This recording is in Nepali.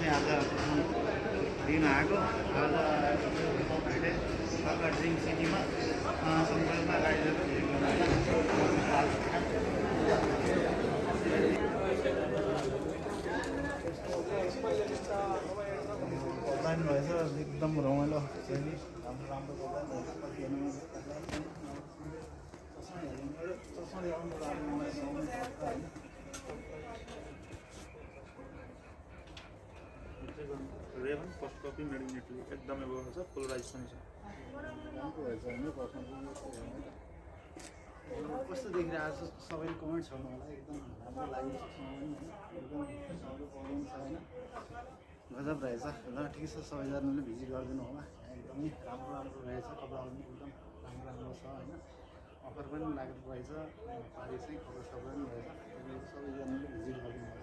आज दिन आएको आज अहिले सरकार ड्रिम सिटीमा सम्पूर्ण राइडरहरू प्लान रहेछ एकदम रमाइलो चाहिँ राम्रो राम्रो Rayban first copy made in Italy एकदमै भएको छ फुल राइस पनि छ कस्तो देखिरहेको छ सबैले कमेन्ट छोड्नु होला एकदम राम्रो लागेको छ एकदम होइन गजब रहेछ ल ठिकै छ सबैजनाले भिजिट गरिदिनु होला एकदमै राम्रो राम्रो रहेछ कपडाहरू पनि एकदम राम्रो राम्रो छ होइन अफर पनि लागेको रहेछ पारि चाहिँ कपडा सबै पनि रहेछ सबैजनाले भिजिट गरिदिनु होला